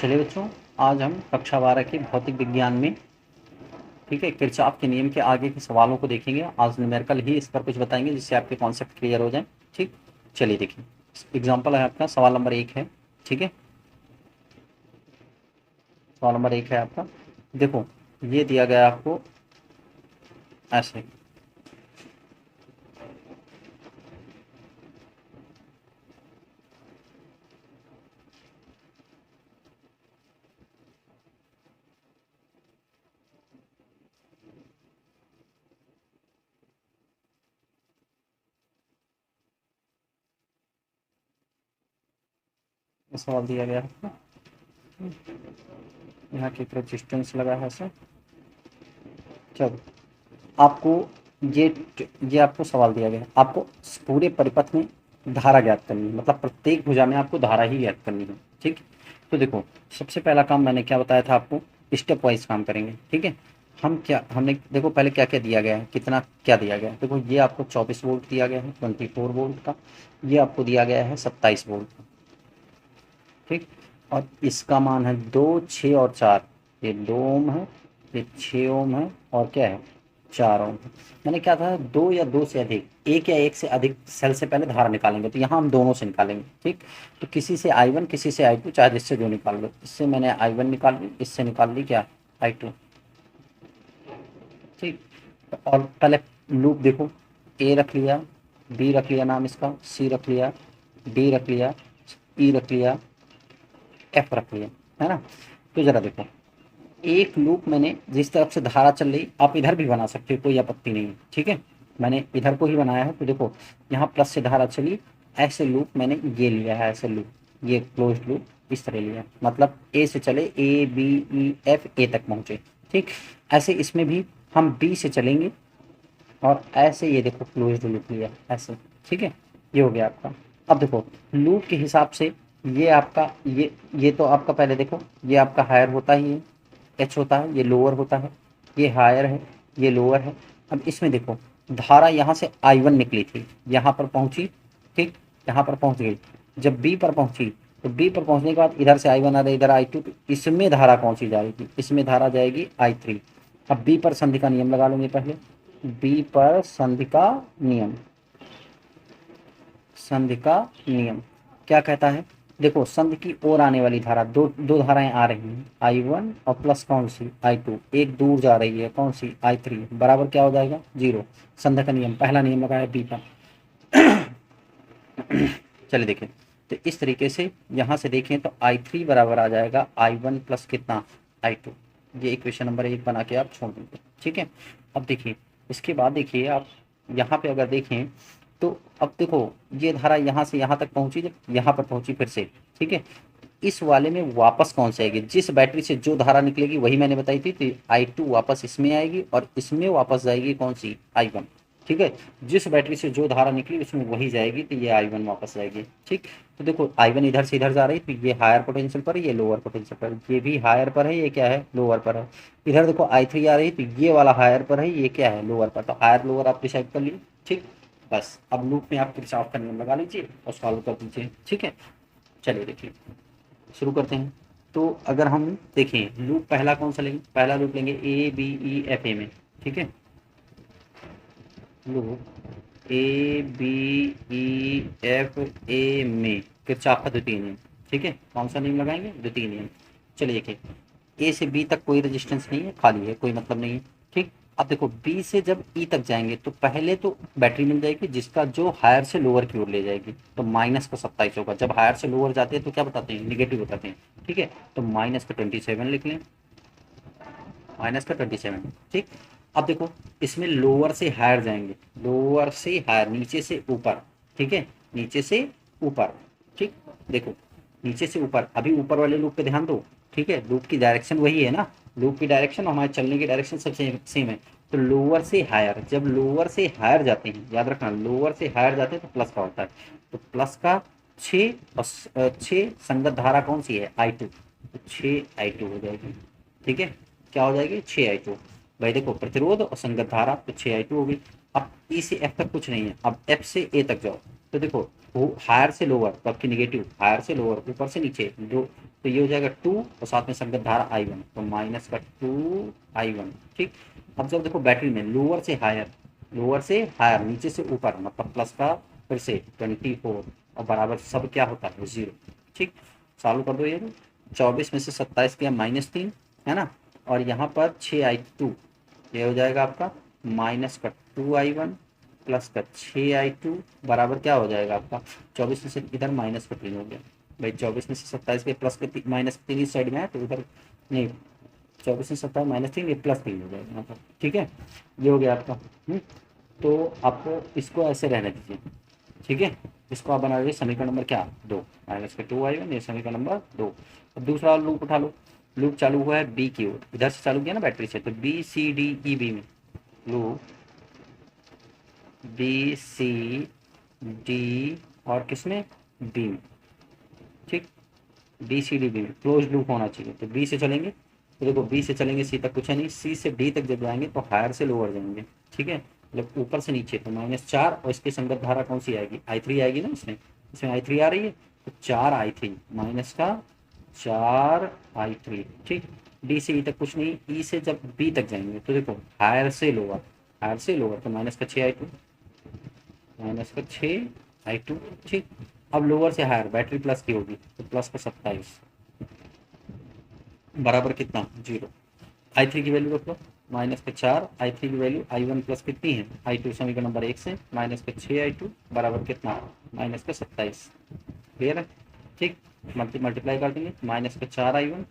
चलिए बच्चों, आज हम कक्षा 12 के भौतिक विज्ञान में ठीक है किरचॉफ के नियम के आगे के सवालों को देखेंगे। आज न्यूमेरिकल ही इस पर कुछ बताएंगे जिससे आपके कॉन्सेप्ट क्लियर हो जाए। ठीक, चलिए देखिए। एग्जाम्पल है आपका सवाल नंबर 1 है। ठीक है, सवाल नंबर 1 है आपका। देखो, ये दिया गया आपको ऐसे। ये सवाल दिया गया है आपको, यहाँ की रेजिस्टेंस लगा है ऐसे। चलो, आपको ये आपको सवाल दिया गया है, आपको पूरे परिपथ में धारा ज्ञात करनी है, मतलब प्रत्येक भुजा में आपको धारा ही ज्ञात करनी है। ठीक, तो देखो, सबसे पहला काम मैंने क्या बताया था आपको, स्टेप वाइज काम करेंगे। ठीक है, हमने देखो पहले क्या क्या दिया गया है, कितना क्या दिया गया है। देखो, ये आपको 24 वोल्ट दिया गया है, 24 वोल्ट का। ये आपको दिया गया है 27 वोल्ट का। ठीक, और इसका मान है 2, 6 और 4। ये 2 ओम है, ये 6 ओम है, और क्या है 4 ओम है। मैंने क्या था, 2 या 2 से अधिक, एक या एक से अधिक सेल से पहले धारा निकालेंगे, तो यहाँ हम दोनों से निकालेंगे। ठीक, तो किसी से I1 किसी से I2, चाहे जिससे जो निकाल लो। इससे मैंने I1 निकाल ली, इससे निकाल ली क्या I2। ठीक, और पहले लूप देखो, ए रख लिया, बी रख लिया नाम इसका, सी रख लिया, डी रख लिया, ई रख लिया, एफ रख लिया, है ना। तो जरा देखो, एक लूप मैंने जिस तरफ से धारा चल रही, आप इधर भी बना सकते हो, कोई आपत्ति नहीं है। ठीक है, मैंने इधर को ही बनाया है। तो देखो, यहाँ प्लस से धारा चली, ऐसे लूप मैंने ये लिया है, ऐसे लूप, ये क्लोज लूप इस तरह लिया, मतलब ए से चले, ए बी ई एफ, ए तक पहुंचे। ठीक, ऐसे इसमें भी हम बी से चलेंगे, और ऐसे ये देखो क्लोज लूप लिया ऐसे। ठीक है, ये हो गया आपका। अब देखो, लूप के हिसाब से ये आपका, ये तो आपका पहले देखो, ये आपका हायर होता ही है, एच होता है, ये लोअर होता है, ये हायर है, ये लोअर है। अब इसमें देखो, धारा यहाँ से I1 निकली थी, यहाँ पर पहुंची। ठीक, यहाँ पर पहुंच गई। जब बी पर पहुंची, तो बी पर पहुंचने के बाद इधर से I1 आ रहा है, इधर I2, तो इसमें धारा कौन सी जाएगी, इसमें धारा जाएगी I3। अब बी पर संधि का नियम लगा लेंगे पहले। बी पर संधि का नियम, संधि का नियम क्या कहता है, देखो संधि की ओर आने वाली धारा, दो दो धाराएं आ रही हैं, I1 और प्लस कौन सी I2, एक दूर जा रही है कौन सी I3, बराबर क्या हो जाएगा 0। संधि का नियम, पहला नियम लगाया बी पर। चलिए देखें, तो इस तरीके से यहाँ से देखें तो I3 बराबर आ जाएगा I1 प्लस कितना I2। ये इक्वेशन नंबर 1 बना के आप छोड़ देंगे। ठीक है, अब देखिए, इसके बाद देखिए आप यहाँ पे अगर देखें, तो अब देखो, ये धारा यहाँ से यहाँ तक पहुंची, जब यहाँ पर पहुंची फिर से। ठीक है, इस वाले में वापस कौन से आएगी, जिस बैटरी से जो धारा निकलेगी वही मैंने बताई थी, तो I2 वापस इसमें आएगी, और इसमें वापस जाएगी कौन सी I1। ठीक है, जिस बैटरी से जो धारा निकली उसमें वही जाएगी, तो ये I1 वापस जाएगी। ठीक, तो देखो I1 इधर से इधर जा रही, तो ये हायर पोटेंशियल पर है, ये लोअर पोटेंशियल पर, ये भी हायर पर है, ये क्या है लोअर पर है। इधर देखो I3 आ रही, तो ये वाला हायर पर है, ये क्या है लोअर पर, तो हायर लोअर आप डिसाइड कर लिए। ठीक, बस अब लूप में आप किरचॉफ का नियम लगा लीजिए और सॉल्व कर दीजिए। ठीक है, चलिए देखिए शुरू करते हैं। तो अगर हम देखें, लूप पहला कौन सा लेंगे, पहला लूप लेंगे ए बी ई एफ ए में। ठीक है, loop A B E F A में किरचॉफ का द्वितीय नियम। ठीक है, कौन सा नियम लगाएंगे, द्वितीय नियम। चलिए देखिए, ए से बी तक कोई रेजिस्टेंस नहीं है, खाली है, कोई मतलब नहीं है। ठीक, अब देखो बी से जब ई तक जाएंगे, तो पहले तो बैटरी मिल जाएगी जिसका जो हायर से लोअर की ओर ले जाएगी, तो माइनस का 27 होगा। जब हायर से लोअर जाते हैं तो क्या बताते हैं, निगेटिव बताते हैं। ठीक है, तो माइनस का 27 लिख लें, माइनस का 27। ठीक, अब देखो, इसमें लोअर से हायर जाएंगे, लोअर से हायर, नीचे से ऊपर। ठीक है, नीचे से ऊपर। ठीक, देखो नीचे से ऊपर, अभी ऊपर वाले लूप पे ध्यान दो। ठीक है, लूप की डायरेक्शन वही है ना, लूप की डायरेक्शन हमारे चलने की डायरेक्शन सब सेम है। तो लोअर से हायर, जब लोअर से हायर जाते हैं, याद रखना लोअर से हायर जाते हैं तो प्लस का होता है, तो प्लस का 6 और 6 संगत धारा कौन सी है I2, तो 6I2 हो जाएगी। ठीक है, क्या हो जाएगी 6I2। भाई देखो, प्रतिरोध और संगत धारा, तो 6I2 होगी। अब ई से एफ तक कुछ नहीं है, अब एफ से ए तक जाओ, तो देखो हायर से लोअर, तो आपकी निगेटिव हायर से लोअर, ऊपर से नीचे दो, तो ये हो जाएगा 2 और साथ में संगत धारा I1, तो माइनस का 2I1। ठीक, अब जब देखो बैटरी में लोअर से हायर नीचे से ऊपर, मतलब प्लस का फिर से 24 और बराबर सब क्या होता है 0। ठीक, चालू कर दो ये 24 में से 27 किया -3 है ना, और यहाँ पर 6I2, ये हो जाएगा आपका माइनस का 2I1 प्लस का 6I2 बराबर क्या हो जाएगा आपका 24 में से इधर माइनस का 3 हो गया भाई, 24 में से 27 के प्लस के माइनस 3 इस साइड में है, तो इधर नहीं, 24 में 27 -3 ये +3 हो जाएगा यहाँ पर। ठीक है, ये हो गया आपका। तो आपको इसको ऐसे रहने दीजिए। ठीक है, इसको आप बना लीजिए समीकरण नंबर क्या 2, माइनस का 2I1, ये समीकरण नंबर 2। अब दूसरा लूप उठा लो, लूप चालू हुआ है बी की ओर, इधर से चालू किया ना बैटरी से, तो BCDEB में लूप BCD और किसमें बी में। ठीक, BCDB में क्लोज लूप होना चाहिए, तो बी से चलेंगे, तो देखो बी से चलेंगे सी तक कुछ है नहीं, सी से डी तक जब जाएंगे तो हायर से लोअर जाएंगे। ठीक है, मतलब ऊपर से नीचे, तो -4 और इसकी संगत धारा कौन सी आएगी I3 आएगी ना, इसमें I3 आ रही है, तो 4I3 माइनस का 4I3। ठीक, डी से ई तक कुछ नहीं, ई से जब बी तक जाएंगे तो देखो हायर से लोअर, तो माइनस का 6I2, ठीक, अब लोअर से हायर बैटरी प्लस की होगी, तो प्लस का 27 बराबर कितना 0। I3 की वैल्यू रख लो, माइनस का 4, I3 की वैल्यू I1 प्लस कितनी है I2, समीकरण नंबर 1 से, माइनस का 6I2 बराबर कितना माइनस का 27। क्लियर है। ठीक, मल्टीप्लाई कर देंगे, माइनस का 4I1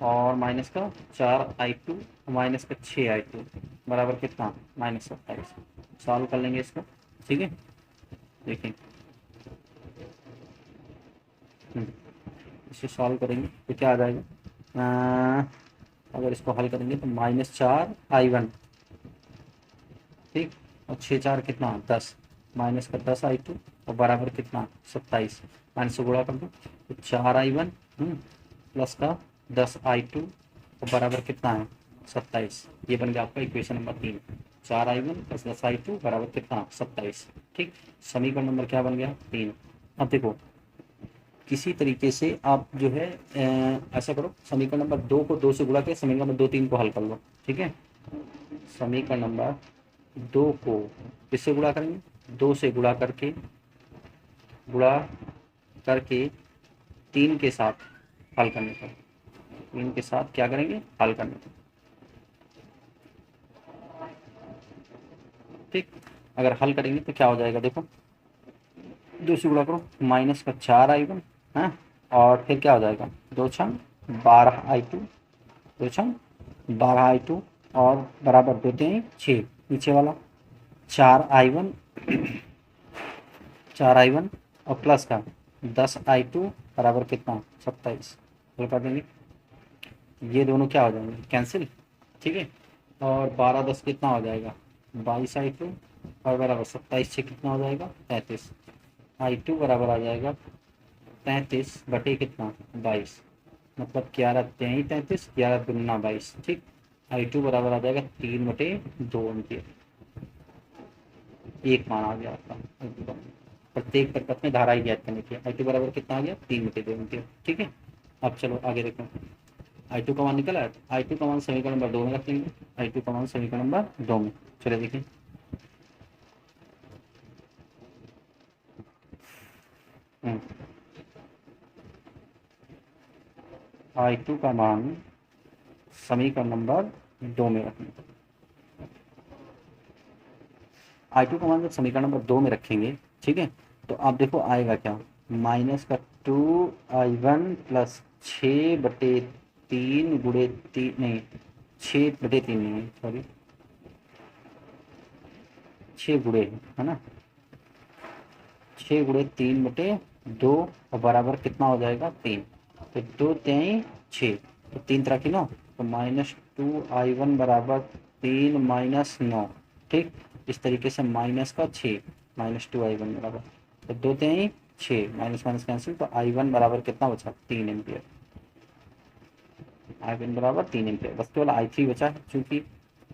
और माइनस का 4I2 माइनस का 6I2 बराबर कितना -27। सॉल्व कर लेंगे इसको। ठीक है, देखिए इसे सॉल्व करेंगे तो क्या आ जाएगा, अगर इसको हल करेंगे तो -4I1, ठीक, और 6×4 कितना 10, माइनस का 10I2 और बराबर कितना 27, माइनस से गुणा कर दो तो 4I1 प्लस का 10I2 और बराबर कितना है 27। ये बन गया आपका equation number 3, 4I1 plus 10I2 बराबर कितना 27। ठीक, समीकरण नंबर क्या बन गया 3। अब देखो किसी तरीके से आप जो है ऐसा करो, समीकरण नंबर 2 को 2 से गुणा के समीकरण नंबर 2 3 को हल कर लो। ठीक है, समीकरण नंबर 2 को किससे गुणा करेंगे, 2 से गुणा करके 3 के साथ हल करने पर, 3 के साथ क्या करेंगे हल करने पर। ठीक, अगर हल करेंगे तो क्या हो जाएगा, देखो 2 से गुणा करो, माइनस का 4I1 है, और फिर क्या हो जाएगा 2×6 12I2, 2×6 12I2 और बराबर 2×3 6, नीचे वाला 4I1 और प्लस का 10I2 बराबर कितना 27। हल कर देंगे, ये दोनों क्या हो जाएंगे कैंसिल। ठीक है, और 12×10 कितना हो जाएगा 22I2 और बराबर 27 कितना हो जाएगा 33। I2 बराबर आ जाएगा 33 बटे कितना 22, मतलब 11×3 = 33, 11×2 = 22। ठीक, I2 बराबर आ जाएगा 3/2 एम्पियर। एक मान आ गया आपका, प्रत्येक परिपथ में धारा ही ज्ञात करने की। I2 बराबर कितना आ गया 3/2 एम्पियर। ठीक है, अब चलो आगे देखो, I2 का मान निकला है, I2 का मान समीकरण नंबर 2 में रख लेंगे, I2 का मान समीकरण नंबर 2 में। चलो देखिए I2 का मान समीकरण नंबर 2 में रखेंगे। I2 का मान जब समीकरण नंबर 2 में रखेंगे, ठीक है, तो आप देखो आएगा क्या, माइनस का 2I1 प्लस 6/3 गुणे 3 नहीं 6/3 नहीं है, सॉरी 6 गुणे है ना, 6 गुणे 3/2 और बराबर कितना हो जाएगा 3, तो 2×3 6, तो 3 तरह की 9, तो -2I1 बराबर 3 - 9। ठीक, इस तरीके से माइनस का 6 -2I1 बराबर, तो 2×3 6, माइनस माइनस कैंसिल, तो I1 बराबर कितना बचा 3 एम्पियर, I1 बराबर 3 एम्पियर। बस केवल I3 बचा है, चूंकि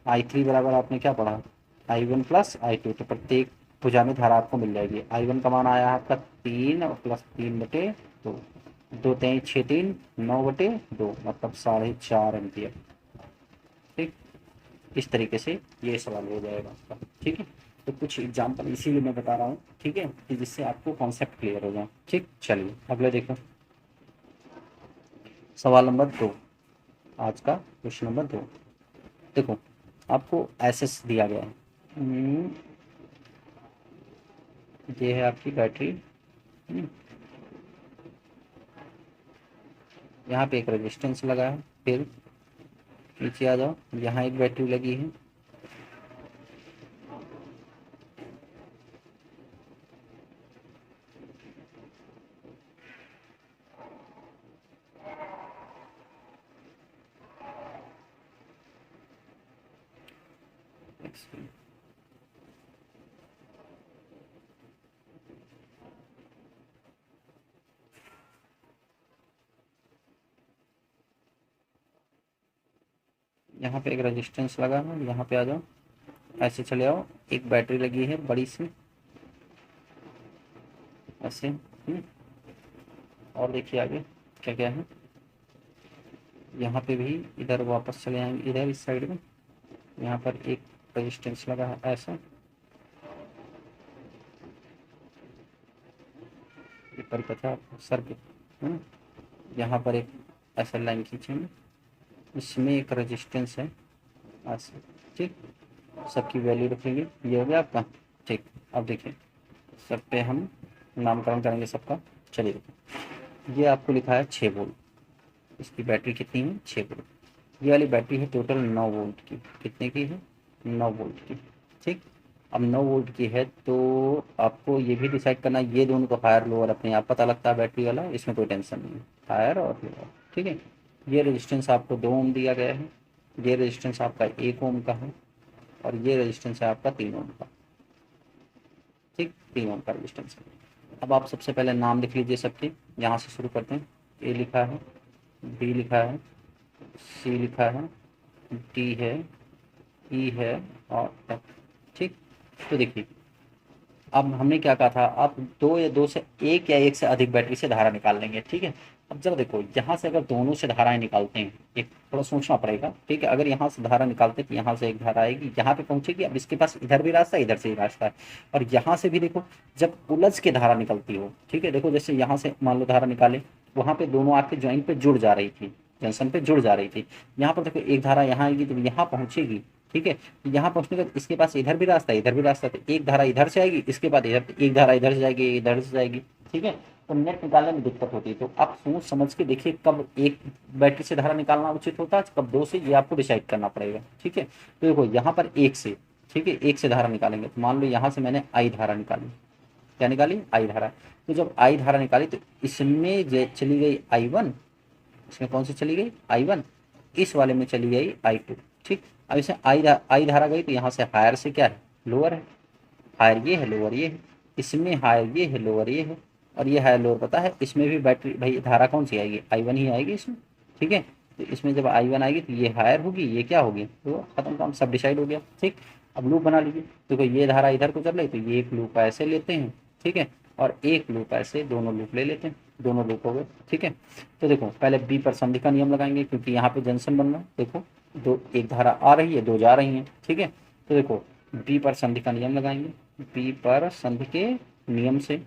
I3 बराबर आपने क्या पढ़ा I1 प्लस I2, तो प्रत्येक भुजा में धारा आपको मिल जाएगी। I1 का मान आया आपका 3 और प्लस 3/2, 2×3 = 9/2, मतलब 4.5 एम्पियर। ठीक, इस तरीके से ये सवाल हो जाएगा आपका। ठीक है, तो कुछ एग्जाम्पल इसीलिए मैं बता रहा हूँ, ठीक है, कि जिससे आपको कॉन्सेप्ट क्लियर हो जाए। ठीक, चलिए अगले देखो, सवाल नंबर 2, आज का क्वेश्चन नंबर 2। देखो आपको एसएस दिया गया है, ये है आपकी बैटरी, यहाँ पे एक रेजिस्टेंस लगा है, फिर नीचे आ जाओ, यहाँ एक बैटरी लगी है, यहाँ पे एक रेजिस्टेंस लगा है, यहाँ पे आ जाओ, ऐसे चले आओ, एक बैटरी लगी है बड़ी सी ऐसे, और देखिए आगे क्या क्या है, यहाँ पे भी इधर वापस चले आएंगे, इधर इस साइड में, यहाँ पर एक रेजिस्टेंस लगा है ऐसा, ऊपर पता सर पे है ना, यहाँ पर एक ऐसा लाइन खींचेंगे, इसमें एक रेजिस्टेंस है ऐसा। ठीक, सबकी वैल्यू रखेंगे, ये हो गया आपका। ठीक, अब देखिए सब पे हम नामकरण करेंगे सबका। चलिए देखिए, ये आपको लिखा है 6 वोल्ट, इसकी बैटरी कितनी है 6 वोल्ट, ये वाली बैटरी है टोटल 9 वोल्ट की, कितने की है 9 वोल्ट की। ठीक, अब 9 वोल्ट की है तो आपको ये भी डिसाइड करना है, ये दोनों तो हायर लोअर अपने आप पता लगता है बैटरी वाला, इसमें कोई टेंशन नहीं है, हायर और लोअर। ठीक है, ये रेजिस्टेंस आपको 2 ओम दिया गया है, ये रेजिस्टेंस आपका 1 ओम का है, और ये रेजिस्टेंस है आपका 3 ओम का। ठीक, 3 ओम का रेजिस्टेंस है। अब आप सबसे पहले नाम लिख लीजिए सबके, यहाँ से शुरू करते हैं। ए लिखा है, बी लिखा है, सी लिखा है, डी है, ई है और एफ। ठीक, तो देखिए अब हमने क्या कहा था, आप दो या दो से एक या एक से अधिक बैटरी से धारा निकाल लेंगे। ठीक है, अब जब देखो यहाँ से अगर दोनों से धाराएं निकालते हैं, एक थोड़ा सोचना पड़ेगा। ठीक है, अगर यहाँ से धारा निकालते हैं तो यहाँ से एक धारा आएगी, यहाँ पे पहुंचेगी, अब इसके पास इधर भी रास्ता है इधर से भी रास्ता है, और यहाँ से भी देखो जब उलझ के धारा निकलती हो। ठीक है, देखो जैसे यहाँ से मान लो धारा निकाले, वहाँ पे दोनों आके ज्वाइंट पे जुड़ जा रही थी, जंक्शन पे जुड़ जा रही थी, यहाँ पर देखो एक धारा यहाँ आएगी तो यहाँ पहुंचेगी। ठीक है, यहाँ पहुंचने के बाद इसके पास इधर भी रास्ता है इधर भी रास्ता है, तो एक धारा इधर से आएगी, इसके बाद इधर एक धारा इधर से जाएगी इधर से जाएगी। ठीक है, तो नेट निकालने में दिक्कत होती है, तो आप सोच समझ के देखिए कब एक बैटरी से धारा निकालना उचित होता है, कब दो से, ये आपको डिसाइड करना पड़ेगा। ठीक है, तो देखो यहाँ पर एक से, ठीक है एक से धारा निकालेंगे, तो मान लो यहाँ से मैंने आई धारा निकाली, क्या निकाली आई धारा, तो जब आई धारा निकाली तो इसमें चली गई I1, इसमें कौन सी चली गई I1, इस वाले में चली गई I2। ठीक, अब इसे आई धारा गई तो यहाँ से हायर से क्या है लोअर है, हायर ये है लोअर ये है, इसमें हायर ये है लोअर ये है, और ये हायर लोअर पता है, इसमें भी बैटरी भाई धारा कौन सी आएगी I1 ही आएगी इसमें। ठीक है, तो इसमें जब I1 आएगी तो ये हायर होगी ये क्या होगी, तो खत्म काम, सब डिसाइड हो गया। ठीक, अब लूप बना लीजिए, देखो ये धारा इधर को चल रही तो ये एक लूप ऐसे लेते हैं। ठीक है, और एक लूप ऐसे दोनों लूप ले लेते हैं, दोनों लूप हो गए। ठीक है, तो देखो पहले बी पर संधि का नियम लगाएंगे, क्योंकि यहाँ पे जंक्शन बन रहा है, देखो दो एक धारा आ रही है दो जा रही हैं। ठीक है, तो देखो बी पर संधि का नियम लगाएंगे, बी पर संधि के नियम से,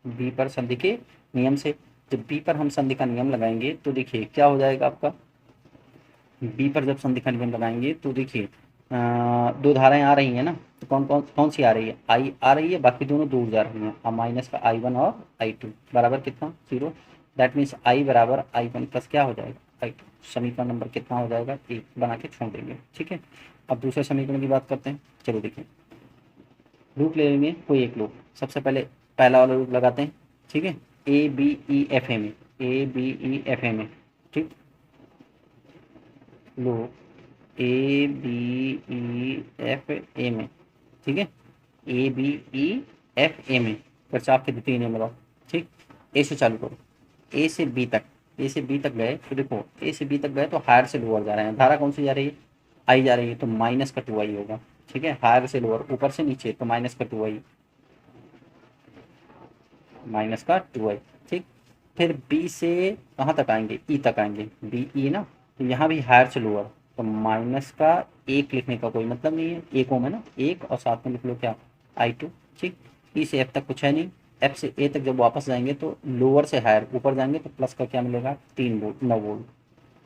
बी पर संधि के नियम से, जब बी पर हम संधि का नियम लगाएंगे तो देखिए क्या हो जाएगा आपका, बी पर जब संधि का नियम लगाएंगे तो देखिए दो धाराएं आ रही हैं ना, तो कौन कौन कौन सी आ रही है, आई आ रही है, बाकी दोनों दूर जा रही हैं, अब माइनस का I1 और I2 बराबर कितना 0, दैट मीन्स आई बराबर I1 प्लस क्या हो जाएगा I2। समीकरण नंबर कितना हो जाएगा 1 बना के छोड़ देंगे। ठीक है, अब दूसरे समीकरण की बात करते हैं। चलो देखिए, लूप ले लेंगे कोई एक लूप, सबसे पहले पहला वाला लूप लगाते हैं। ठीक है, ABEFA में, ABEFA में, ठीक, लूप ABEFA में, ठीक है ABEFA में किरचॉफ के द्वितीय नियम लगाओ। ठीक, ए से चालू करो, ए से बी तक, ए से बी तक गए तो देखो ए से बी तक गए तो हायर से लोअर जा रहे हैं, धारा कौन सी जा रही है आई जा रही है, तो माइनस का 2i होगा। ठीक है, हायर से लोअर, ऊपर से नीचे, तो माइनस का 2i, माइनस का 2i। ठीक, फिर बी से कहाँ तक आएंगे, ई तक आएंगे, बी ई ना, तो यहाँ भी हायर से लोअर, तो माइनस का 1 लिखने का कोई मतलब नहीं है, 1 ओम है ना, 1 और साथ में लिख लो क्या, i2। ठीक, ई से एफ तक कुछ है नहीं, एफ से ए तक जब वापस जाएंगे तो लोअर से हायर, ऊपर जाएंगे तो प्लस का क्या मिलेगा, 3 वोल्ट, 9 वोल्ट,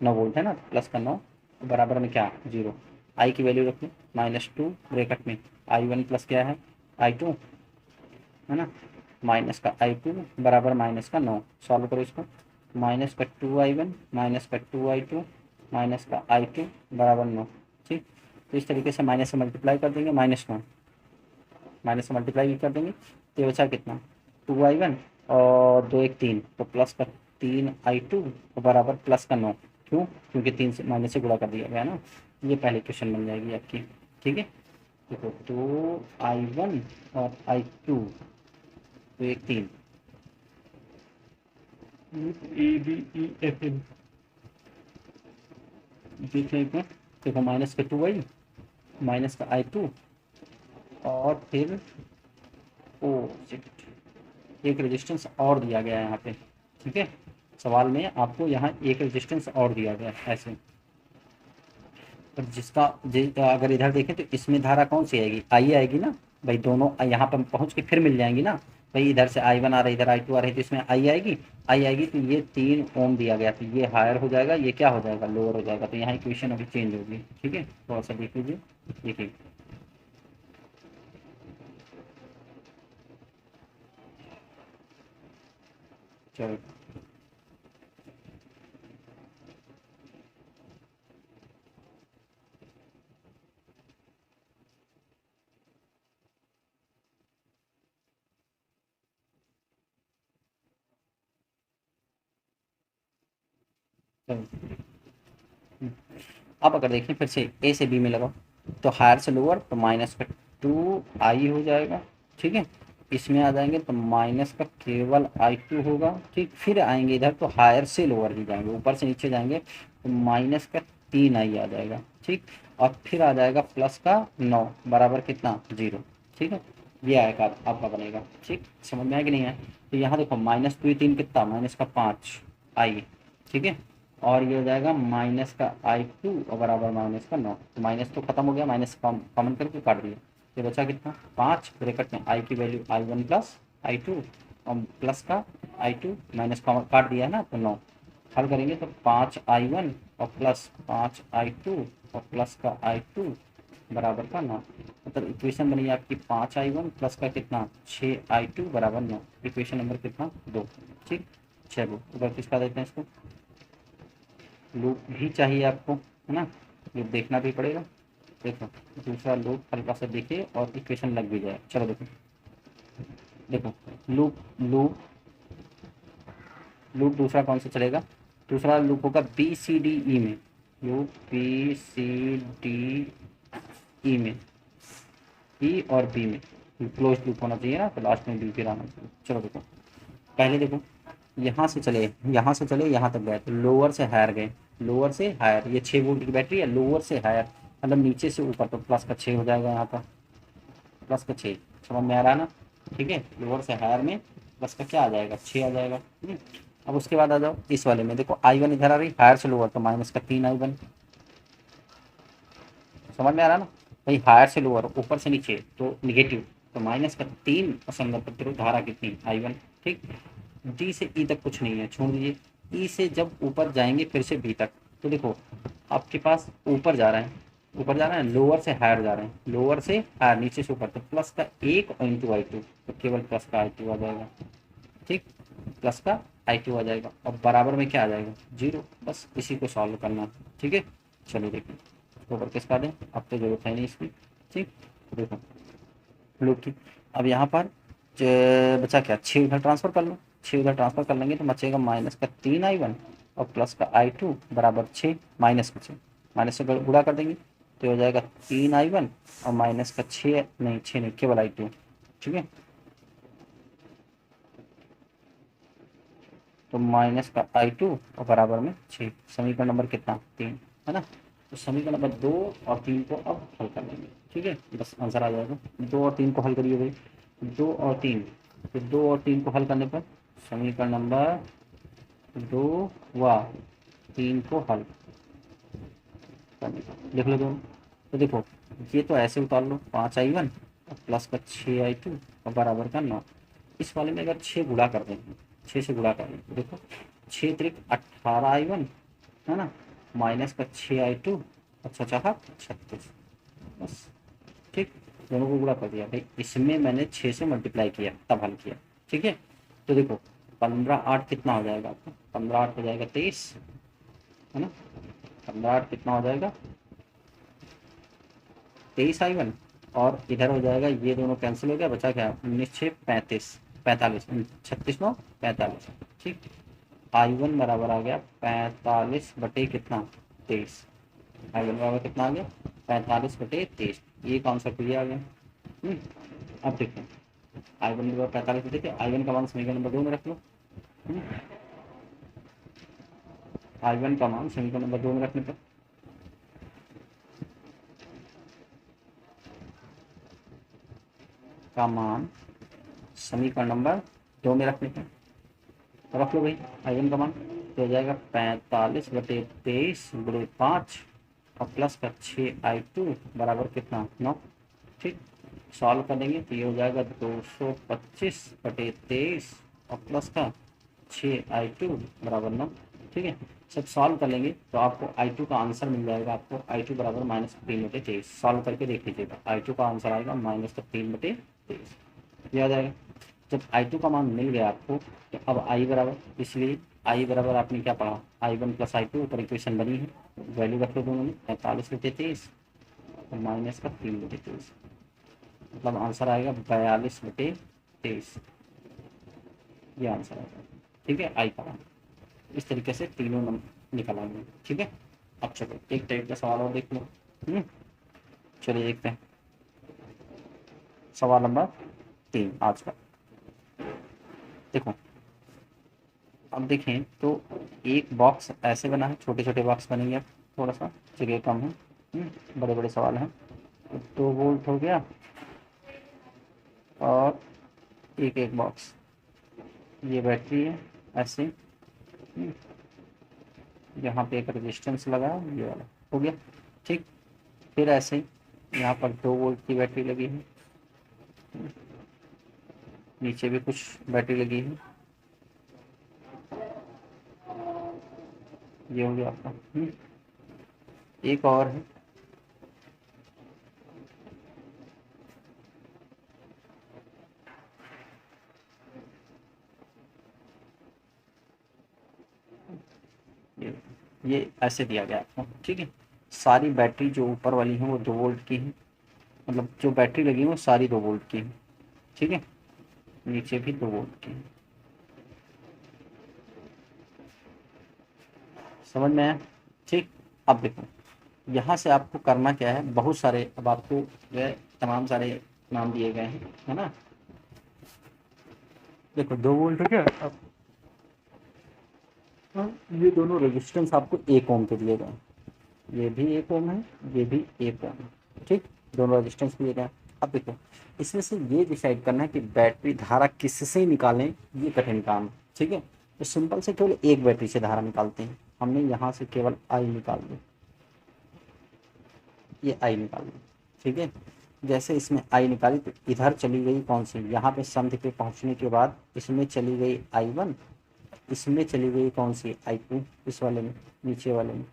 9 वोल्ट है ना, प्लस का 9 बराबर में क्या, 0। आई की वैल्यू रखिए -2 ब्रैकेट में, i1 प्लस क्या है, i2 है ना, माइनस का i2 बराबर माइनस का 9, सॉल्व करो इसको, माइनस का 2i1 माइनस का 2i2 माइनस का i2 बराबर 9। ठीक, तो इस तरीके से माइनस से मल्टीप्लाई कर देंगे, -9 माइनस से मल्टीप्लाई भी कर देंगे, तो ये बचा कितना, 2i1 और 2 1 3, तो प्लस का 3i2 बराबर प्लस का 9, क्यों, क्योंकि 3 से माइनस से गुणा कर दिया गया ना। ये पहली क्वेश्चन बन जाएगी आपकी। ठीक है, देखो 2i1 और i2, तो 1 3, A B E F N, देख लें क्या, देखो माइनस का 2i माइनस का i2 और फिर ओ शिट, एक रेजिस्टेंस और दिया गया है यहाँ पे। ठीक है, सवाल में आपको यहाँ एक रेजिस्टेंस और दिया गया है ऐसे, और जिसका अगर इधर देखें तो इसमें धारा कौन सी आएगी, आई आएगी ना भाई, दोनों यहाँ पर पहुँच के फिर मिल जाएंगी ना भाई, इधर से i1 आ रहा है, इधर i2 आ रहा है, तो इसमें आई आएगी, आई आएगी, तो ये 3 ओम दिया गया, तो ये हायर हो जाएगा, ये क्या हो जाएगा, लोअर हो जाएगा, तो यहाँ इक्वेशन अभी चेंज होगी। ठीक है, थोड़ा सा देख लीजिए, देखिए चलो, चलो अब अगर देखें फिर से ए से बी में लगाओ, तो हायर से लोअर, तो माइनस का 2i हो जाएगा। ठीक है, इसमें आ जाएंगे तो माइनस का केवल i2 होगा। ठीक, फिर आएंगे इधर तो हायर से लोअर ही जाएंगे, ऊपर से नीचे जाएंगे तो माइनस का 3i आ जाएगा। ठीक, और फिर आ जाएगा प्लस का 9 बराबर कितना, 0। ठीक है, ये आएगा आपका बनेगा। ठीक, समझ में आया कि नहीं है, तो यहाँ देखो -2 3 कितना, माइनस का 5i। ठीक है, और ये हो जाएगा माइनस का i2 और बराबर माइनस का 9, तो माइनस तो खत्म हो गया, माइनस कॉमन करके काट दिया, ये बचा कितना, 5 ब्रैकेट में i की वैल्यू i1 प्लस i2 और प्लस का i2 माइनस कॉमन काट दिया है ना, तो 9 हल करेंगे तो 5i1 और प्लस 5i2 और प्लस का i2 बराबर का 9, मतलब इक्वेशन बनी आपकी 5i1 प्लस का कितना, 6i2 बराबर 9, इक्वेशन नंबर कितना, 2। ठीक, चलो ऊपर किसका देते हैं इसको, लूप भी चाहिए आपको, है ना, लूप देखना भी पड़ेगा। देखो दूसरा लूप हल्का सा देखिए और इक्वेशन लग भी जाए। चलो देखो, देखो लूप लूप लूप दूसरा कौन सा चलेगा, दूसरा लूप होगा बी सी डी ई में, loop B C D E में, ई और बी में क्लोज लूप होना चाहिए ना, तो लास्ट में बी फिर आना चाहिए। चलो देखो, पहले देखो यहाँ से चले यहाँ तक गए, तो लोअर से हायर गए, लोअर से हायर, ये 6 वोल्ट की बैटरी है, लोअर से हायर मतलब नीचे से ऊपर, तो प्लस का 6 हो जाएगा यहाँ पर, प्लस का 6, समझ में आ रहा है ना। ठीक है, लोअर से हायर में प्लस का क्या आ जाएगा, 6 आ जाएगा। अब उसके बाद आ जाओ इस वाले में, देखो i1 इधर आ रही, हायर से लोअर, तो माइनस का 3i1, समझ में आ रहा है ना भाई, हायर से लोअर, ऊपर से नीचे तो निगेटिव, तो माइनस का 3 और संगत प्रतिरोध धारा कितनी, i1। ठीक, डी से ई तक कुछ नहीं है, छोड़ दीजिए, ई से जब ऊपर जाएंगे फिर से बी तक, तो देखो आपके पास ऊपर जा रहे हैं, ऊपर जा रहे हैं, लोअर से हायर जा रहे हैं, लोअर से हायर, नीचे से ऊपर, तो प्लस का 1 और इंटू i2, तो केवल प्लस का i2 आ जाएगा। ठीक, प्लस का i2 आ जाएगा और बराबर में क्या आ जाएगा, 0, बस इसी को सॉल्व करना है। ठीक है, चलो देखिए ऊपर किसका दें, अब तो जरूरत है नहीं इसकी। ठीक, देखो लूप की, अब यहाँ पर बचा क्या, 6 उधर ट्रांसफर कर लो, 6 उधर ट्रांसफर कर लेंगे तो बचेगा माइनस का 3i1 और प्लस का i2 बराबर 6, माइनस का 6, माइनस से गुणा कर देंगे तो हो जाएगा 3i1 और माइनस का 6, नहीं 6 नहीं, केवल i2। ठीक है, तो माइनस का i2 और बराबर में 6, समीकरण नंबर कितना, 3 है ना। तो समीकरण नंबर 2 और 3 को अब हल कर लेंगे। ठीक है, बस आंसर आ जाएगा। 2 और 3 को हल करिए भाई, 2 और 3, तो 2 और 3 को हल करने पर समीकरण नंबर 2 व 3 को हल करने पर देख लो दोनों। तो देखो ये तो ऐसे उतार लो, 5i1 और प्लस का 6i2 और बराबर का 9। इस वाले में अगर 6 गुणा कर देंगे, 6 से गुणा कर देंगे, देखो 6 त्रिक 18i1 है ना, माइनस का 6i2 अच्छा चाह 36, बस। ठीक, दोनों को गुणा कर दिया भाई, इसमें मैंने 6 से मल्टीप्लाई किया तब हल किया। ठीक है, तो देखो 15 8 कितना हो जाएगा आपका, 15 8 हो जाएगा 23 है ना, 15 8 कितना हो जाएगा 23i1, और इधर हो जाएगा, ये दोनों कैंसिल हो गया, बचा क्या 19 6 35 45 36 9 45। ठीक, i1 बराबर आ गया 45 बटे कितना 23, i1 बराबर कितना आ गया 45 बटे 23। ये कौन सा क्लियर आ गया। अब देखो i1 बराबर 45 बटे, i1 का मान समीकरण नंबर 2 में रख लो। i1 का मान समीकरण नंबर 2 में रखने पर का मान समीकरण नंबर 2 में रखने पर रख लो भाई, i1 का मान तो हो जाएगा 45 बटे 23 गुणे 5 और प्लस का 6i2 बराबर कितना 9। ठीक, सॉल्व करेंगे तो ये हो जाएगा 225 बटे 23 और प्लस का 6i2 बराबर 9। ठीक है, सब सॉल्व कर लेंगे तो आपको i2 का आंसर मिल जाएगा, आपको i2 बराबर -3 बटे 23। सॉल्व करके देख लीजिएगा, i2 का आंसर आएगा -3 बटे 23, ये आ जाएगा। जब i2 का मान मिल गया आपको तो अब i बराबर, इसलिए i बराबर आपने क्या पढ़ा, i1 प्लस i2 ऊपर इक्वेशन बनी है, वैल्यू रख लो दोनों में, 45 बटे 23 और माइनस का 3 बटे 23, मतलब आंसर आएगा 42 बटे 23, ये आंसर आएगा। ठीक है, आई का मान इस तरीके से तीनों नंबर निकल आएंगे। ठीक है, अब चलो एक टाइप का सवाल और देख लो। चलिए देखते हैं सवाल नंबर 3 आज का। देखो अब देखें तो एक बॉक्स ऐसे बना है, छोटे छोटे बॉक्स बनेंगे, अब थोड़ा सा जगह कम है, बड़े बड़े सवाल हैं। तो 2 वोल्ट हो गया और एक बॉक्स, ये बैटरी है ऐसे, यहाँ पे एक रेजिस्टेंस लगा है, ये वाला हो गया। ठीक, फिर ऐसे यहाँ पर 2 वोल्ट की बैटरी लगी है, नीचे भी कुछ बैटरी लगी है, ये हो गया आपका। एक और है, ये ऐसे दिया गया आपको। ठीक है, सारी बैटरी जो ऊपर वाली है वो 2 वोल्ट की है, मतलब जो बैटरी लगी है वो सारी 2 वोल्ट की है। ठीक है, नीचे भी 2 वोल्ट की है, समझ में आया। ठीक, अब देखो यहाँ से आपको करना क्या है, बहुत सारे अब आपको जो है तमाम सारे नाम दिए गए हैं, है ना। देखो 2 वोल्ट हो गया, अब ये दोनों रेजिस्टेंस आपको 1 ओम के दिए गए, ये भी 1 ओम है, ये भी 1 ओम है। ठीक, दोनों रेजिस्टेंस दिए गए। अब देखो इसमें से ये डिसाइड करना है कि बैटरी धारा किससे निकालें, ये कठिन काम है। ठीक है, तो सिंपल से केवल एक बैटरी से धारा निकालते हैं, हमने यहाँ से केवल आई निकाल दी, ये आई निकाल दी। ठीक है, जैसे इसमें आई निकाली तो इधर चली गई कौन सी, यहाँ पे संधि पे पहुँचने के बाद इसमें चली गई i1, इसमें चली गई कौन सी i2, इस वाले में नीचे वाले में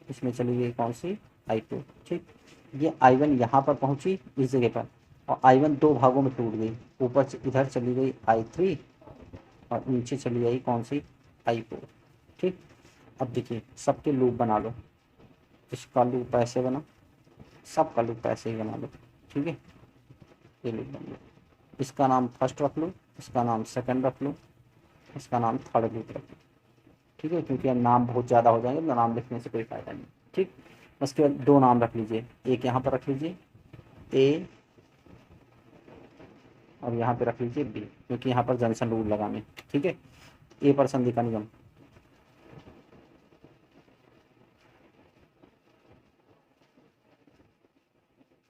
इसमें चली गई कौन सी i2। ठीक, ये i1 यहाँ पर पहुँची इस जगह पर, और i1 2 भागों में टूट गई, ऊपर इधर चली गई i3 और नीचे चली गई कौन सी i4। ठीक, अब देखिए सबके लूप बना लो, इसका लूप ऐसे बना, सबका लूप ऐसे ही बना लो। ठीक है, ये लूप बन लो, इसका नाम फर्स्ट रख लो, इसका नाम सेकंड रख लो, इसका नाम थर्ड लूप रख लो। ठीक है, क्योंकि अब नाम बहुत ज़्यादा हो जाएंगे तो नाम लिखने से कोई फ़ायदा नहीं। ठीक, उसके बाद 2 नाम रख लीजिए, एक यहाँ पर रख लीजिए ए और यहाँ पे रख लीजिए बी, क्योंकि यहाँ पर जंक्शन रूल लगाने। ठीक है, ए पर संधि का नियम,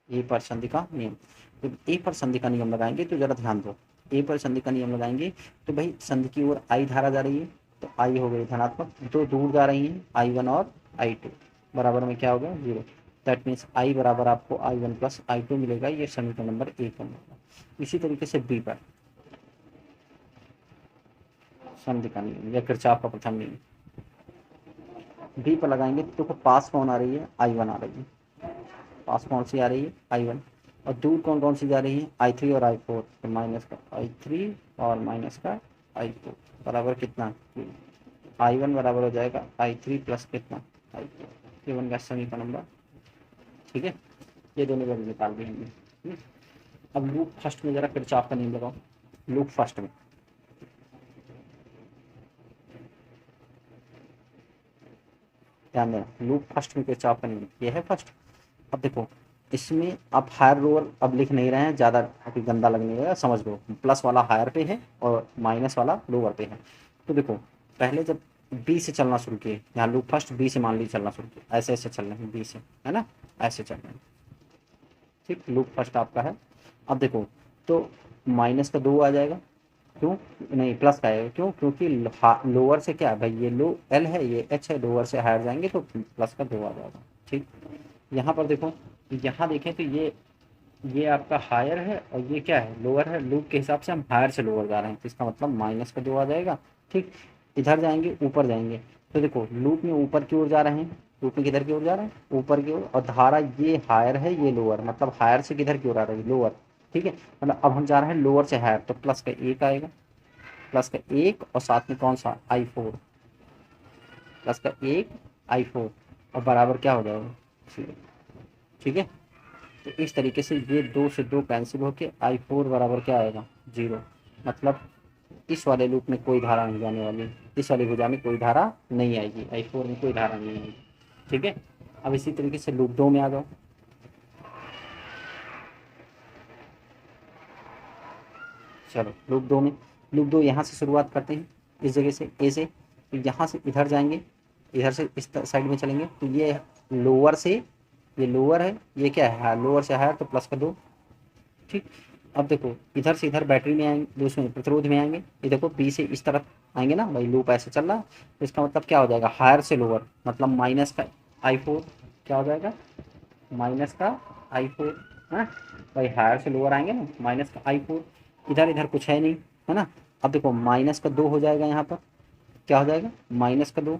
ए पर संधि का नियम। जब ए पर संधि का नियम लगाएंगे तो जरा ध्यान दो, ए पर संधि का नियम लगाएंगे तो भाई संधि की ओर आई धारा जा रही है, तो आई हो गई धनात्मक, दो दूर जा रही है I1 और I2, बराबर में क्या हो गया 0। दैट मीन्स आई बराबर आपको I1 प्लस I2 मिलेगा, ये समीकरण नंबर 1 मिलेगा। इसी तरीके से बी पर संधि का नियम या किरचॉफ का प्रथम नियम बी पर लगाएंगे तो पास कौन आ रही है I1 आ रही है, पास कौन सी आ रही है I1, और दूर कौन कौन सी जा रही है I3 और I4, तो माइनस का I3 और माइनस का I4 बराबर कितना I1 बराबर हो जाएगा I3 प्लस कितना I4, ये बन गया समीकरण नंबर। ठीक है, ये दोनों वैल्यू निकाल दी हमने। अब लूप फर्स्ट में जरा किरचॉफ का नियम लगाओ, लूप फर्स्ट में ध्यान देना, लूप फर्स्ट में किरचॉफ का नियम ये है फर्स्ट। अब देखो इसमें आप हायर लोअर अब लिख नहीं रहे हैं, ज़्यादा अभी गंदा लगने लगेगा, समझ लो प्लस वाला हायर पे है और माइनस वाला लोअर पे है। तो देखो पहले जब बी से चलना शुरू किए, यहाँ लूप फर्स्ट बी से मान ली चलना शुरू किए, ऐसे ऐसे चल रहे हैं बी से, है ना, ऐसे चल रहे हैं, ठीक, लूप फर्स्ट आपका है। अब देखो तो माइनस का 2 आ जाएगा, क्यों नहीं प्लस का आएगा, क्यों, क्योंकि लोअर से क्या है भाई, ये लो एल है ये एच है, लोअर से हायर जाएंगे तो प्लस का 2 आ जाएगा। ठीक, यहाँ पर देखो, यहाँ देखें तो ये आपका हायर है और ये क्या है लोअर है, लूप के हिसाब से हम हायर से लोअर जा रहे हैं, तो इसका मतलब माइनस का 2 आ जाएगा। ठीक, इधर जाएंगे ऊपर जाएंगे तो देखो लूप में ऊपर की ओर जा रहे हैं, लूप में किधर की ओर जा रहे हैं ऊपर की ओर, और धारा ये हायर है ये लोअर, मतलब हायर से किधर की ओर आ रही है लोअर। ठीक है, मतलब अब हम जा रहे हैं लोअर से हायर, तो प्लस का 1 आएगा, प्लस का 1 और साथ में कौन सा I4, प्लस का 1 I4 और बराबर क्या हो जाएगा 0। ठीक है, तो इस तरीके से ये 2 से 2 कैंसिल होके I4 बराबर क्या आएगा 0, मतलब इस वाले लूप में कोई धारा नहीं जाने वाली, इस वाली भुजा में कोई धारा नहीं आएगी, I4 में कोई धारा नहीं आएगी। ठीक है, अब इसी तरीके से लूप 2 में आ जाओ। चलो लूप 2 में, लूप 2 यहाँ से शुरुआत करते हैं, इस जगह से ए से, तो यहाँ से इधर जाएंगे, इधर से इस साइड में चलेंगे, तो ये लोअर से, ये लोअर है ये क्या है लोअर से हायर, तो प्लस का 2। ठीक, अब देखो इधर से इधर बैटरी में आएंगे, दूसरे प्रतिरोध में आएंगे, ये देखो बी से इस तरफ आएंगे ना भाई, लूप ऐसे चल रहा है, तो इसका मतलब क्या हो जाएगा हायर से लोअर, मतलब माइनस का I4 क्या हो जाएगा माइनस का I4 है भाई, हायर से लोअर आएंगे ना, माइनस का I4, इधर इधर कुछ है नहीं, है ना। अब देखो माइनस का 2 हो जाएगा, यहाँ पर क्या हो जाएगा माइनस का 2,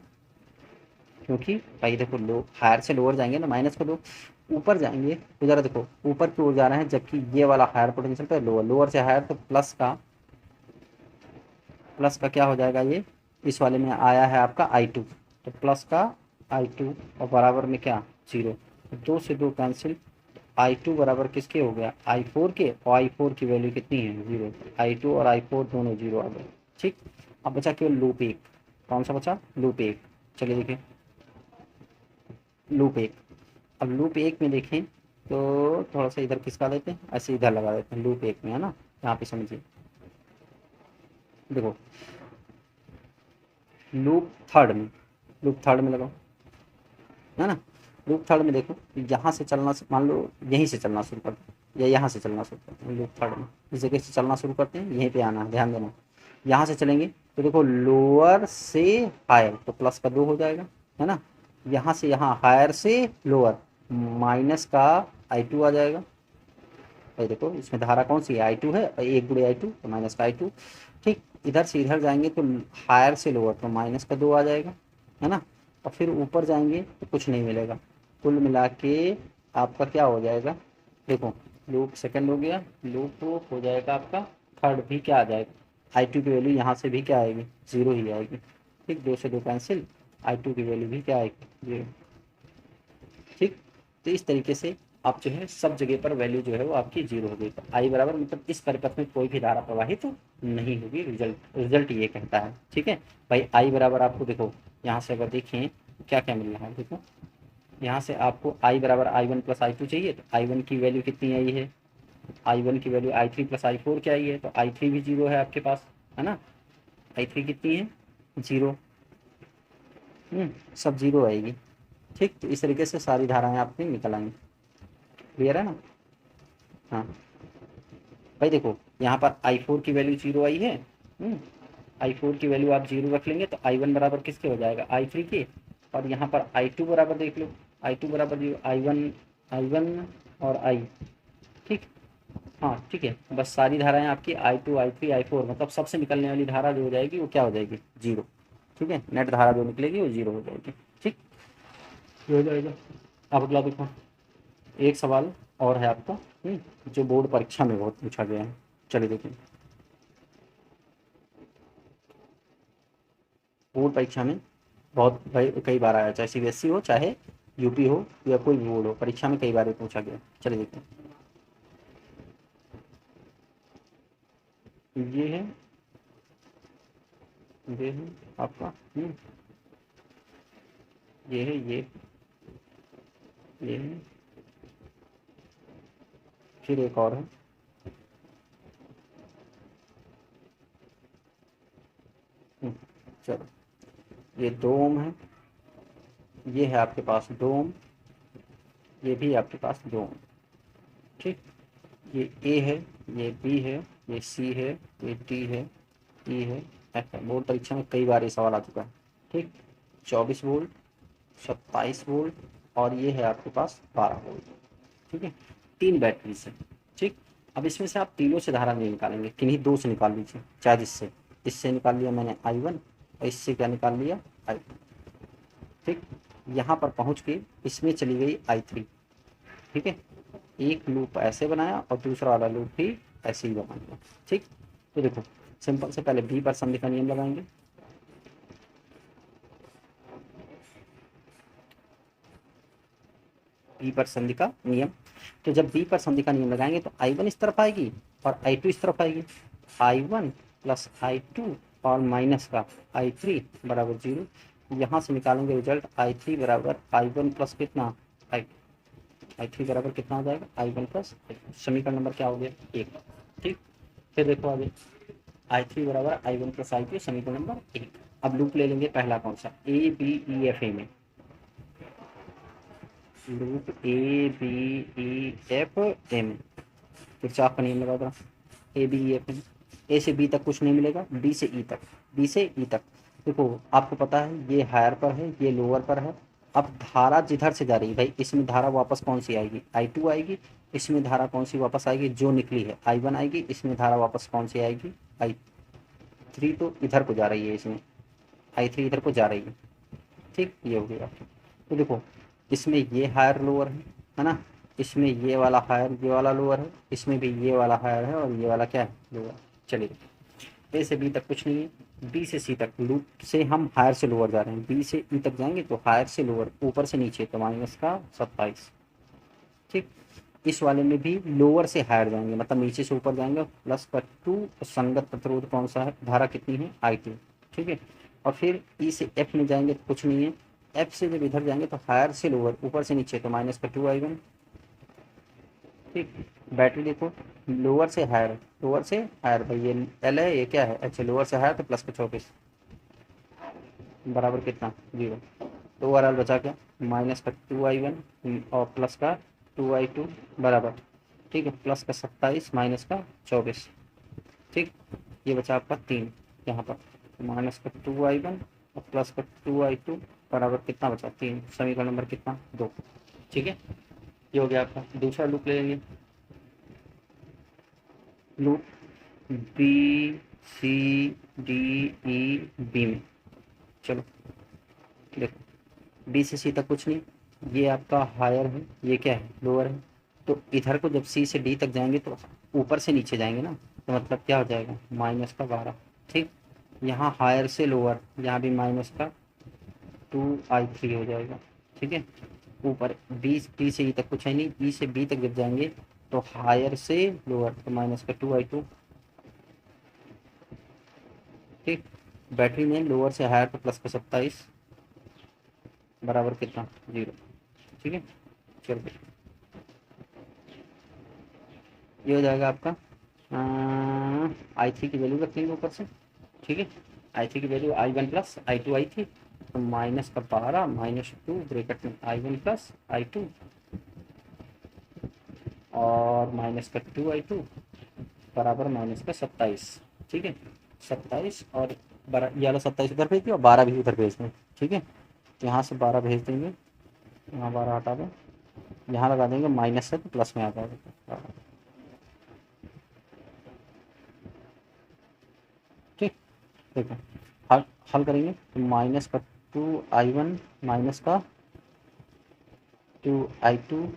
क्योंकि भाई देखो लो हायर से लोअर जाएंगे ना, माइनस का 2, ऊपर जाएंगे तो जरा देखो ऊपर की ओर जा रहे हैं, जबकि ये वाला हायर पोटेंशियल पे लोअर, लोअर से हायर, तो प्लस का क्या हो जाएगा, ये इस वाले में आया है आपका I2, तो प्लस का I2 और बराबर में क्या 0, 2 से 2 कैंसिल, I2 बराबर किसके हो गया I4 के, और I4 की वैल्यू कितनी है 0, I2 और I4 दोनों 0 आ गए। ठीक, अब बचा केवल लूप 1, कौन सा बचा लूप 1, चलिए देखिए लूप 1। अब लूप 1 में देखें तो थोड़ा सा इधर खिसका देते हैं, ऐसे इधर लगा देते हैं लूप 1 में, है ना, यहाँ पे समझिए, देखो लूप थर्ड में, लूप थर्ड में लगाओ, है ना, लूप थर्ड में देखो यहाँ से चलना, मान लो यहीं से चलना शुरू करते हैं या यहाँ से चलना शुरू करते हैं, लूप थर्ड में इस जगह से चलना शुरू करते हैं, यहीं पे आना है, ध्यान देना, यहाँ से चलेंगे तो देखो लोअर से हायर, तो प्लस का 2 हो जाएगा, है ना, यहाँ से यहाँ हायर से लोअर, माइनस का I2 आ जाएगा, भाई देखो इसमें धारा कौन सी है I2 है, और 1 गुणे I2 तो माइनस का I2। ठीक, इधर से इधर जाएंगे तो हायर से लोअर, तो माइनस का 2 आ जाएगा, है ना, और फिर ऊपर जाएंगे तो कुछ नहीं मिलेगा, कुल मिला के आपका क्या हो जाएगा, देखो लूप सेकंड हो गया, लूप हो जाएगा आपका थर्ड भी क्या आ जाएगा I2 की वैल्यू यहाँ से भी क्या आएगी 0 ही आएगी। ठीक, 2 से 2 कैंसिल, I2 की वैल्यू भी क्या आएगी 0। ठीक, तो इस तरीके से आप जो है सब जगह पर वैल्यू जो है वो आपकी 0 हो गई, तो आई बराबर मतलब इस परिपथ में कोई भी धारा प्रवाहित तो नहीं होगी, रिजल्ट ये कहता है। ठीक है भाई, आई बराबर आपको देखो यहाँ से अगर देखें क्या क्या मिल रहा है, देखो यहाँ से आपको आई बराबर I1 प्लस I2 चाहिए, तो I1 की वैल्यू कितनी आई है, I1 की वैल्यू I3 प्लस I4 क्या आई है, तो I3 भी 0 है आपके पास, है ना, I3 कितनी है 0, सब 0 आएगी। ठीक, तो इस तरीके से सारी धाराएं आपकी निकल आएंगी, क्लियर है ना। हाँ भाई देखो, यहाँ पर I4 की वैल्यू 0 आई है। I4 की वैल्यू आप 0 रख लेंगे तो I1 बराबर किसके हो जाएगा, I3 के। और यहाँ पर I2 बराबर देख लो, I2 बराबर I1 और I, ठीक। हाँ ठीक है, बस सारी धाराएं आपकी I2 I3 I4, मतलब सबसे निकलने वाली धारा जो हो जाएगी वो क्या हो जाएगी, 0। ठीक है, नेट धारा जो निकलेगी वो 0 हो जाएगी। ठीक, ये हो जाएगा। अब अगला देखो, एक सवाल और है आपका, जो बोर्ड परीक्षा में बहुत पूछा गया है। चलिए देखिए, बोर्ड परीक्षा में बहुत भाई कई बार आया, चाहे CBSE हो चाहे यूपी हो या कोई भी बोर्ड हो, परीक्षा में कई बार ये पूछा गया। चलिए देखते हैं, ये है आपका, ये है, ये है, फिर एक और है, चलो ये 2 ओम है, ये है आपके पास 2 ओम, ये भी आपके पास 2 ओम। ठीक, ये ए है, ये बी है, ये सी है, ये डी है, ई है, एफ है। बोर्ड परीक्षा में कई बार ये सवाल आ चुका है। ठीक, 24 वोल्ट, 27 वोल्ट, और ये है आपके पास 12 वोल्ट। ठीक है, 3 बैटरी से। ठीक, अब इसमें से आप तीनों से धारा नहीं निकालेंगे, किन्हीं 2 से निकाल लीजिए, चाहे जिससे, इससे निकाल लिया मैंने I1 और इससे क्या निकाल लिया I2। ठीक, यहाँ पर पहुँच के इसमें चली गई I3। ठीक है, एक लूप ऐसे बनाया और दूसरा वाला लूप भी ऐसे ही बना लिया। ठीक, तो देखो सिंपल से पहले बी पर संधि का नियम लगाएंगे। बी पर संधि का नियम, तो जब बी पर संधि का नियम लगाएंगे तो I1 इस तरफ आएगी और I2 इस तरफ आएगी। I1 प्लस I2 और माइनस का I3 बराबर 0। यहाँ से निकालेंगे रिजल्ट, I3 बराबर I1 प्लस कितना, I3 बराबर कितना हो जाएगा, I1 प्लस, समीकरण नंबर क्या हो गया, 1। ठीक, फिर देखो आगे, I3 बराबर I1 प्लस I2, समीकरण नंबर 1। अब लूप ले लेंगे पहला कौन सा, ABEFA में, लूप ABEFA में किरचॉफ का नियम लगा दो, ABEFA में। ए से बी तक कुछ नहीं मिलेगा, बी से ई तक, बी से ई तक। देखो आपको पता है ये हायर पर है, ये लोअर पर है। अब धारा जिधर से जा रही है भाई, इसमें धारा वापस कौन सी आएगी, I2 आएगी। इसमें धारा कौन सी वापस आएगी, जो निकली है I1 आएगी। इसमें धारा वापस कौन सी आएगी, I3 तो इधर को जा रही है, इसमें I3 इधर को जा रही है। ठीक, ये हो गया। तो देखो इसमें ये हायर लोअर है ना, इसमें ये वाला हायर ये वाला लोअर है, इसमें भी ये वाला हायर है और ये वाला क्या है, लोअर। चलिए, ए से बी तक कुछ नहीं है, बी से सी तक, लूप से हम हायर से लोअर जा रहे हैं, बी से ई तक जाएंगे तो हायर से लोअर, ऊपर से नीचे तो माइनस का 27। ठीक, इस वाले में भी लोअर से हायर जाएंगे, मतलब नीचे से ऊपर जाएंगे, प्लस का 2, संगत प्रतिरोध कौन सा है, धारा कितनी है, I2। ठीक है, और फिर ई से एफ में जाएंगे तो कुछ नहीं है, एफ से जब इधर जाएंगे तो हायर से लोअर, ऊपर से नीचे तो माइनस का 2I1। ठीक, बैटरी देखो, लोअर से हायर, लोअर से हायर भाई, ये एल है, ये क्या है, अच्छा लोअर से हायर तो प्लस का 24 बराबर कितना, 0। तो ओवरऑल बचा क्या, माइनस का 2I1 और प्लस का 2I2 बराबर, ठीक है, प्लस का 27 माइनस का 24। ठीक, ये बचा आपका 3 यहाँ पर, माइनस का 2I1 और प्लस का 2I2 बराबर कितना बचा, 3। समीकरण नंबर कितना, 2। ठीक है, ये हो गया आपका। दूसरा लूप ले लेंगे, लूप BCDE B में। चलो देखो, बी से सी तक कुछ नहीं, ये आपका हायर है, ये क्या है, लोअर है। तो इधर को जब सी से डी तक जाएंगे तो ऊपर से नीचे जाएंगे ना, तो मतलब क्या हो जाएगा, माइनस का 12। ठीक, यहाँ हायर से लोअर, यहाँ भी माइनस का 2I3 हो जाएगा। ठीक है, ऊपर बी से ई तक कुछ है नहीं, बी से बी तक जब जाएंगे तो हायर से लोअर, तो माइनस का 2I2। ठीक, बैटरी में लोअर से हायर तो प्लस का 27 बराबर कितना, 0। ठीक है, चलो ये हो जाएगा आपका, I3 की वैल्यू रख लेंगे ऊपर से। ठीक है, I3 की value I1 plus I2 I3, तो माइनस का 12 माइनस 2 ब्रैकेट में I1 प्लस I2 और माइनस का 2i2 बराबर माइनस का 27। ठीक है, 27 और ये वाला 27 उधर भेज दिया और 12 भी उधर भेज दें। ठीक है, तो यहाँ से 12 भेज देंगे, यहाँ 12 हटा दें, यहाँ लगा देंगे माइनस है तो प्लस में आ जाएगा। ठीक, देखो हल हल करेंगे तो माइनस का 2i1 माइनस का 2i2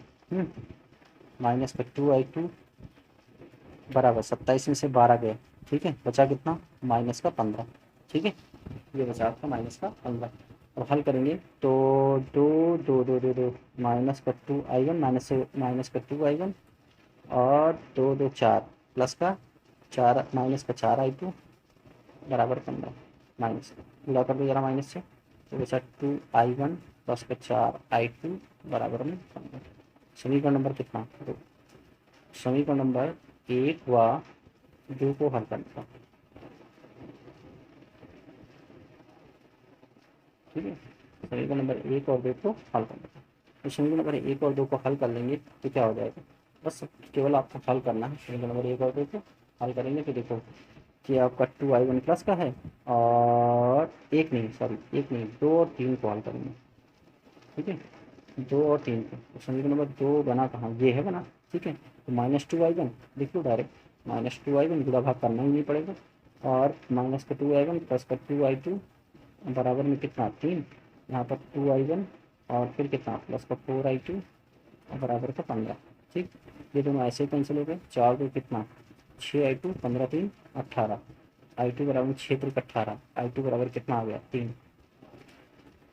माइनस का 2i2 बराबर 27 में से 12 गए। ठीक है, बचा कितना, माइनस का 15। ठीक है, ये बचा आपका माइनस का 15। और हल करेंगे तो दो दो दो दो दो माइनस का 2i1 माइनस का 2i1 और 2 2 4 प्लस का 4 माइनस का 4i2 बराबर 15। माइनस पूरा कर दो जरा माइनस से, तो बचा 2i1 प्लस का 4i2 बराबर में 15। समीकरण नंबर कितना, दो। समीकरण नंबर 1 व 2 को हल करना। ठीक है, समीकरण नंबर 1 और 2 को हल करना। तो समीकरण नंबर 1 और 2 को हल कर लेंगे तो क्या हो जाएगा, बस केवल आपको हल करना है। समीकरण नंबर 1 और 2 को हल करेंगे तो देखो कि आपका 2i1 प्लस का है और एक नहीं 2 और 3 को हल करेंगे। ठीक है, 2 और 3 को, तो समीकरण नंबर 2 बना कहाँ, ये है बना। ठीक है, तो -2i1 लिख लो डायरेक्ट, -2i1 गुणा भाग करना ही नहीं पड़ेगा, और माइनस का 2i1 प्लस का 2i2 बराबर में कितना 3, यहाँ पर 2i1 और फिर कितना प्लस का 4i2 बराबर का 15। ठीक, ये दोनों ऐसे ही कैंसिल हो गए, 4 2 कितना 6i2, 15 3 18, i2 बराबर 6 3 18, i2 बराबर कितना आ गया 3,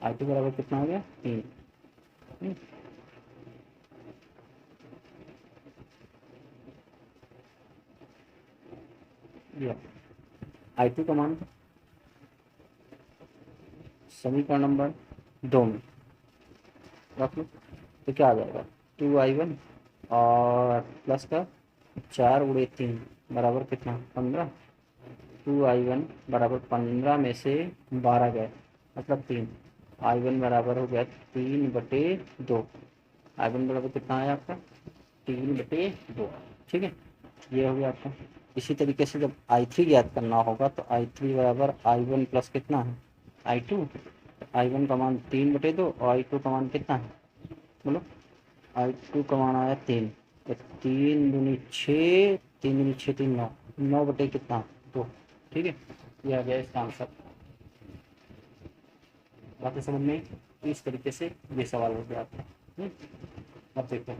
i2 बराबर कितना आ गया 3। i2 का मान समीकरण नंबर 2 में रख लो, तो क्या आ जाएगा 2i1 और प्लस का 4 गुणे 3 बराबर कितना 15। 2i1 बराबर 15 में से 12 गए मतलब 3, i1 बराबर हो गया 3/2। i1 बराबर कितना आया आपका 3/2। ठीक है, ये हो गया आपका। इसी तरीके से जब i3 ज्ञात करना होगा तो i3 बराबर i1 प्लस कितना है i2, i1 का मान 3/2 और i2 का मान कितना है बोलो, i2 का मान आया 3, तो 3 दूनी 6, 3 दूनी 6 3 9, 9 कितना 2। ठीक है, ये आ गया इसका आंसर। बातें समझ में, इस तरीके से ये सवाल हो गया आपका। अब देखो,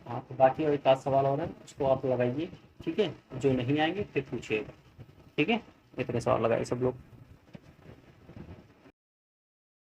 हाँ तो बाकी और एक आध सवाल और है उसको आप लगाइए। ठीक है, जो नहीं आएंगे फिर पूछिएगा। ठीक है, इतने सवाल लगाए सब लोग।